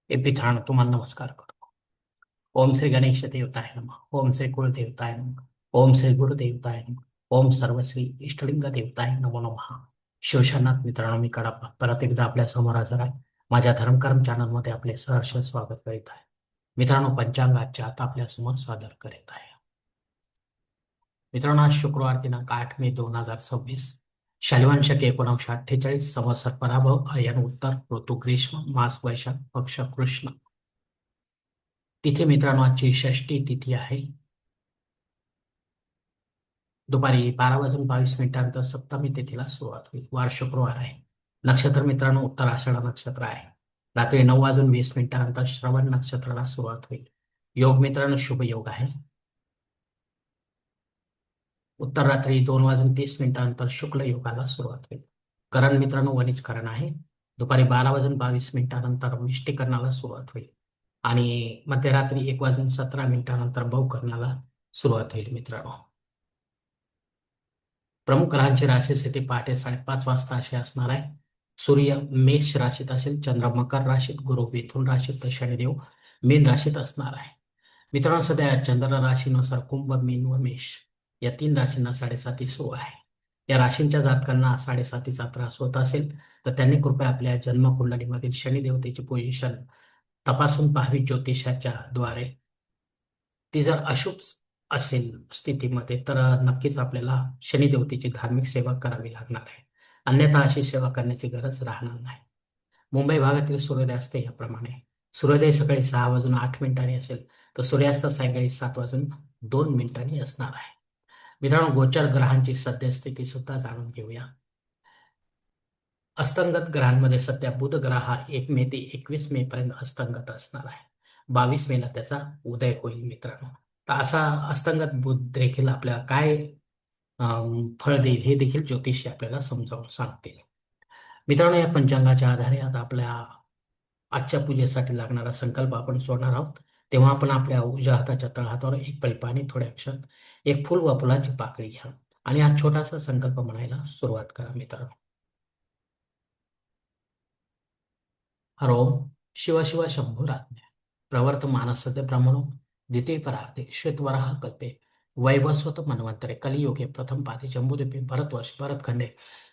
मित्रांनो तुम्हाला नमस्कार करतो. ओम श्री गणेश देवताय नमः. ओम श्री गुरुदेवताय नमः. ओम श्री गुरुदेवताय नमः. ओम सर्वश्री इष्टलिंग देवताय नमो नमः. शिवशरणात मित्रांनो, मी कडाप्पा परत एकदा आपल्या समोर हजर आहे. माझ्या धर्मकर्म चॅनलमध्ये आपले सहर्ष स्वागत करीत आहे. मित्रांनो, पंचांगाच्या आता आपल्या समोर सादर करीत आहे. मित्रांनो, आज शुक्रवार दिनांक 8 मे 2026, शालिवान शके 1948, संवत्सर पराभव, अयन उत्तर, ऋतू ग्रीष्म, मास वैशाख, पक्ष कृष्ण. तिथे मित्रांनो आजची षष्ठी तिथी आहे. दुपारी 12 वाजून 22 मिनिटांनंतर सप्तमी तिथीला सुरुवात होईल. वार शुक्रवार आहे. नक्षत्र मित्रांनो उत्तर आषाढ नक्षत्र आहे. रात्री 9 वाजून 20 मिनिटांनंतर श्रवण नक्षत्राला सुरुवात होईल. योग मित्रांनो शुभ योग आहे. उत्तर रात्री 2 वाजून 30 मिनिटांनंतर शुक्ल योगाला सुरुवात होईल. करण मित्रांनो वणीच करण आहे. दुपारी 12 वाजून 22 मिनिटांनंतर मिष्टीकरणाला सुरुवात होईल आणि मध्यरात्री 1 वाजून 17 मिनिटांनंतर बहुकरणाला सुरुवात होईल. मित्रांनो, प्रमुख ग्रहांची राशी स्थिती पहाटे 5:30 वाजता अशी असणार आहे. सूर्य मेष राशीत असेल, चंद्र मकर राशीत, गुरु मिथुन राशीत, तर शनिदेव मीन राशीत असणार आहे. मित्रांनो, सध्या चंद्र राशीनुसार कुंभ, मीन व मेष या 3 राशींना 7.5 सुरू आहे. या राशींच्या जातकांना 7.5चा त्रास होत असेल तर त्यांनी कृपया आपल्या जन्मकुंडलीमधील शनिदेवतेची पोझिशन तपासून पाहावी ज्योतिषाच्या द्वारे. ती जर अशुभ असेल स्थितीमध्ये तर नक्कीच आपल्याला शनिदेवतेची धार्मिक सेवा करावी लागणार आहे. अन्यथा अशी सेवा करण्याची गरज राहणार नाही. मुंबई भागातील सूर्योदय असते याप्रमाणे. सूर्योदय सकाळी 6 वाजून 8 मिनिटांनी असेल तर सूर्यास्त सायंकाळी 7 वाजून 2 मिनिटांनी असणार आहे. मित्रांनो, गोचर ग्रहांची सद्यस्थिती सुद्धा जाणून घेऊया. अस्तंगत ग्रहांमध्ये सध्या बुध ग्रह हा 1 मे ते 21 मे पर्यंत अस्तंगत असणार आहे. 22 मेला त्याचा उदय होईल. मित्रांनो, तर असा अस्तंगत बुध देखील आपल्याला काय फळ देईल हे देखील ज्योतिषी आपल्याला समजावून सांगतील. मित्रांनो, या पंचांगाच्या आधारे आता आपल्या आजच्या पूजेसाठी लागणारा संकल्प आपण सोडणार आहोत. तेव्हा आपण आपल्या उजव्या हाताच्या तळहातावर एक पळी पाणी, थोडे अक्षत, एक फुल व फुलाची पाकळी घ्या आणि हा छोटासा संकल्प म्हणायला सुरुवात करा. मित्रांनो, हरोम शिव शिव शंभुराज्ञ प्रवर्तमानस्य ब्रह्मणो द्वितीय परार्थे श्वेतवराह कल्पे वैवस्वत मन्वंतरे कलियुगे प्रथम पादे जम्बूद्वीपे भरतवर्ष भरतखंडे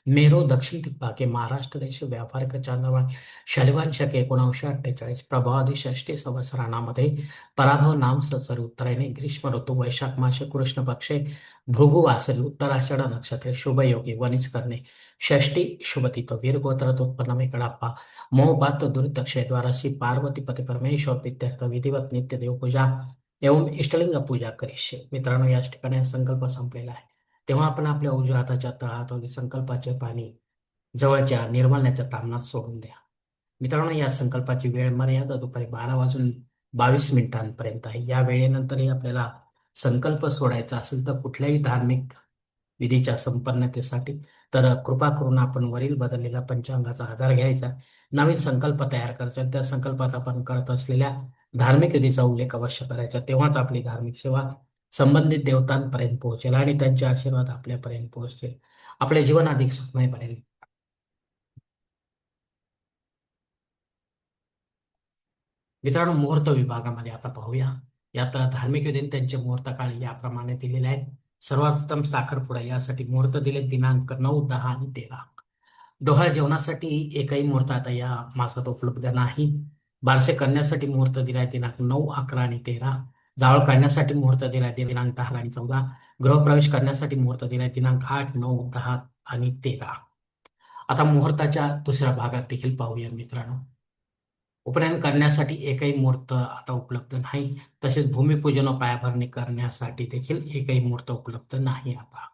मेरो दक्षिण दिग्भागे महाराष्ट्र देश व्यापारिक चांद्रमान शालिवान शके 1948 प्रभावादी षष्टी संवत्सरामध्ये पराभव नाम संवत्सरी उत्तरायणे ग्रीष्म ऋतू वैशाख मासे कृष्ण पक्षे भृगुवासरी उत्तराषाढ नक्षत्रे शुभयोगी वनिज करणे षष्टी शुभतिथ वीरगोत्रात उत्पन्न कडाप्पा मोहपात दुरितक्षय द्वारा श्री पार्वती पती परमेश्वर प्रीत्यर्थ विधिवत नित्य देवपूजा एवं इष्टलिंग पूजा करिष्ये. मित्रांनो, याच ठिकाणी हा संकल्प संपलेला आहे. तेव्हा आपण आपल्या उजव्या हाताच्या तळहातावरील संकल्पाचे पाणी जवळच्या निर्मलण्याच्या तामणात सोडून द्या. मित्रांनो, या संकल्पाची वेळ मर्यादा दुपारी 12 वाजून 22 मिनिटांपर्यंत आहे. या वेळेनंतरही आपल्याला संकल्प सोडायचा असेल तर कुठल्याही धार्मिक विधीच्या संपन्नतेसाठी तर कृपा करून आपण वरील बदललेल्या पंचांगाचा आधार घ्यायचा, नवीन संकल्प तयार करायचा, त्या संकल्पात आपण करत असलेल्या धार्मिक विधीचा उल्लेख अवश्य करायचा. तेव्हाच आपली धार्मिक सेवा संबंधित देवतांपर्यंत पोहोचेल आणि त्यांचे आशीर्वाद आपल्यापर्यंत पोहोचतील. आपले जीवन अधिक सुखमय बनेल. मित्रांनो, मुहूर्त विभागामध्ये आता पाहूया. यात धार्मिक विधी त्यांचे मुहूर्त काळ याप्रमाणे दिलेले आहेत. सर्वोत्तम साखरपुडा यासाठी मुहूर्त दिले दिनांक 9, 10 आणि 13. डोहाळ जेवणासाठी एकही मुहूर्त आता या मासात उपलब्ध नाही. बारसे करण्यासाठी मुहूर्त दिलाय दिनांक 9, 11 आणि 13. जावळ काढण्यासाठी मुहूर्त दिलाय दिनांक 10 आणि 14. गृहप्रवेश करण्यासाठी मुहूर्त दिलाय दिनांक 8, 9, 10 आणि 13. आता मुहूर्ताच्या दुसऱ्या भागात देखील पाहूया. मित्रांनो, उपनयन करण्यासाठी एकही मुहूर्त आता उपलब्ध नाही. तसेच भूमिपूजन व पायाभरणी करण्यासाठी देखील एकही मुहूर्त उपलब्ध नाही. आता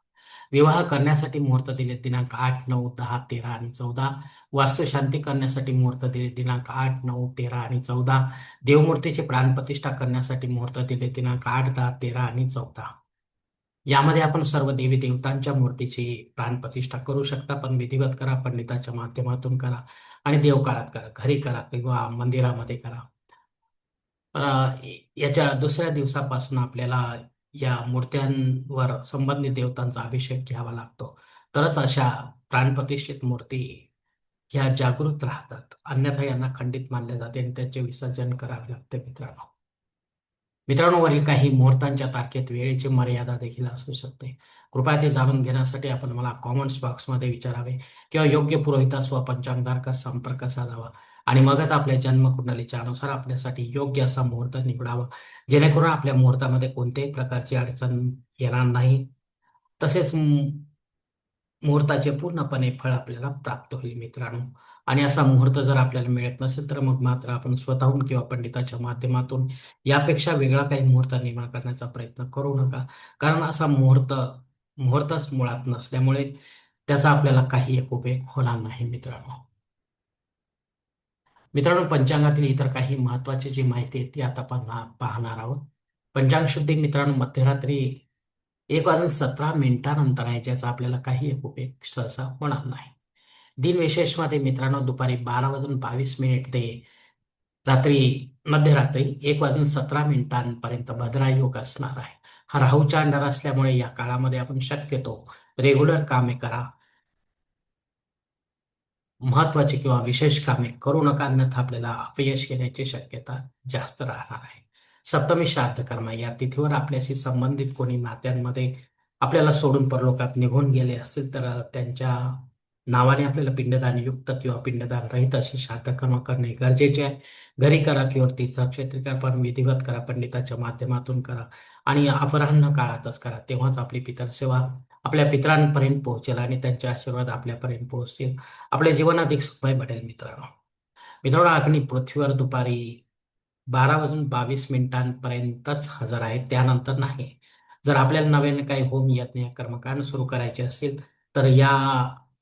विवाह करण्यासाठी मुहूर्त दिले दिनांक 8, 9, 10, 13 आणि 14. वास्तुशांती करण्यासाठी मुहूर्त दिले दिनांक 8, 9, 13 आणि 14. देवमूर्तीची प्राणप्रतिष्ठा करण्यासाठी मुहूर्त दिले दिनांक 8, 10, 13 आणि 14. यामध्ये आपण सर्व देवी देवतांच्या मूर्तीची प्राणप्रतिष्ठा करू शकता, पण विधिवत करा, पंडिताच्या माध्यमातून करा आणि देवकाळात करा, घरी करा किंवा मंदिरामध्ये करा. याच्या दुसऱ्या दिवसापासून आपल्याला या मूर्त्यांवर संबंधित देवतांचा अभिषेक घ्यावा लागतो. तरच अशा प्राणप्रतिष्ठित मूर्ती ह्या जागृत राहतात, अन्यथा यांना खंडित मानले जाते आणि त्यांचे विसर्जन करावे लागते मित्रांनो. मित्रांनो, वरील काही मुहूर्तांच्या तारखेत वेळेची मर्यादा देखील असू शकते. कृपया ते जाणून घेण्यासाठी आपण मला कॉमेंट्स बॉक्समध्ये विचारावे किंवा योग्य पुरोहितास व पंचांगधारकास संपर्क साधावा आणि मगच आपल्या जन्मकुंडलीच्या अनुसार आपल्यासाठी योग्य असा मुहूर्त निवडावा, जेणेकरून आपल्या मुहूर्तामध्ये कोणत्याही प्रकारची अडचण येणार नाही. तसेच मुहूर्ताचे पूर्णपणे फळ आपल्याला प्राप्त होईल मित्रांनो. आणि असा मुहूर्त जर आपल्याला मिळत नसेल तर मग मात्र आपण स्वतःहून किंवा पंडिताच्या माध्यमातून यापेक्षा वेगळा काही मुहूर्त निर्माण करण्याचा प्रयत्न करू नका. कारण असा मुहूर्तच मुळात नसल्यामुळे त्याचा आपल्याला काही एक उपयोग होणार नाही मित्रांनो. मित्रांनो, पंचांगातील इतर काही महत्वाची जी माहिती आहे ती आता पाहणार आहोत. पंचांग शुद्धी मित्रांनो मध्यरात्री 1:17 आहे, ज्याचा आपल्याला काही एक उपयोग सहसा होणार नाही. दिनविशेषमध्ये मित्रांनो दुपारी 12:22 ते रात्री मध्यरात्री 1:17 भद्रा योग असणार आहे. हा राहूचा अंधार असल्यामुळे या काळामध्ये आपण शक्यतो रेग्युलर कामे करा, महत्वाची किंवा विशेष कामे करू नका, अन्यथा आपल्याला अपयश येण्याची शक्यता जास्त राहणार आहे. सप्तमी श्राद्ध कर्म या तिथीवर आपल्याशी संबंधित कोणी नात्यांमध्ये आपल्याला सोडून परलोकात निघून गेले असतील तर त्यांच्या नावाने आपल्याला पिंडदान युक्त किंवा पिंडदान रहित अशी श्राद्ध कर्म करणे गरजेचे आहे. घरी करा किंवा तीर्थक्षेत्री करा, पण विधिवत करा, पंडिताच्या माध्यमातून करा आणि अपराह्न काळातच करा. तेव्हाच आपली पितरसेवा आपल्या पितरांपर्यंत पोहोचेल आणि त्यांचे आशीर्वाद आपल्यापर्यंत पोहोचतील. आपले जीवन अधिक सुखमय बनेल मित्रांनो. मित्रांनो, अग्नी पृथ्वीवर दुपारी 12:22 हजर आहे, त्यानंतर नाही. जर आपल्याला नव्याने काही होम यज्ञ कर्मकांड सुरू करायचे असेल तर या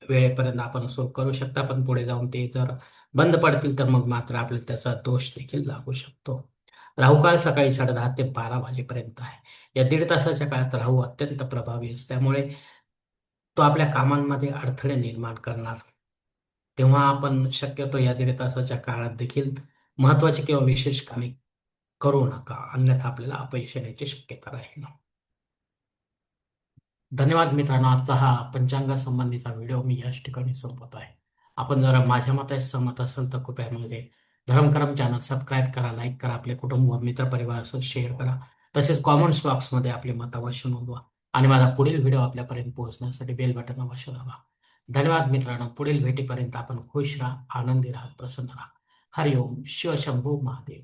वेळेपर्यंत आपण सुरू करू शकता, पण पुढे जाऊन ते जर बंद पडतील तर मग मात्र आपल्याला त्याचा दोष देखील लागू शकतो. राहुकाळ सकाळी 10:30 ते 12 वाजेपर्यंत आहे. या दीड तासाच्या काळात राहू अत्यंत प्रभावी असल्यामुळे तो आपल्या कामांमध्ये अडथळे निर्माण करणार. तेव्हा आपण शक्यतो या दीड तासाच्या काळात देखील महत्वाची किंवा विशेष कामे करू नका, अन्यथा आपल्याला अपयश येण्याची शक्यता राहील. धन्यवाद मित्रांनो. आजचा हा पंचांगा संबंधीचा व्हिडिओ मी याच ठिकाणी संपत आहे. आपण जर माझ्या मताशी सहमत असेल तर कृपया म्हणजे धर्मकरम चॅनल सबस्क्राईब करा, लाईक करा, आपले कुटुंब मित्रपरिवारासोबत शेअर करा. तसेच कॉमेंट्स बॉक्समध्ये आपले मत अवश्य नोंदवा आणि माझा पुढील व्हिडिओ आपल्यापर्यंत पोहोचण्यासाठी बेल बटन अवश्य दाबा. धन्यवाद मित्रांनो. पुढील भेटीपर्यंत आपण खुश राहा, आनंदी राहा, प्रसन्न राहा. हरिओम. शिवशंभू महादेव.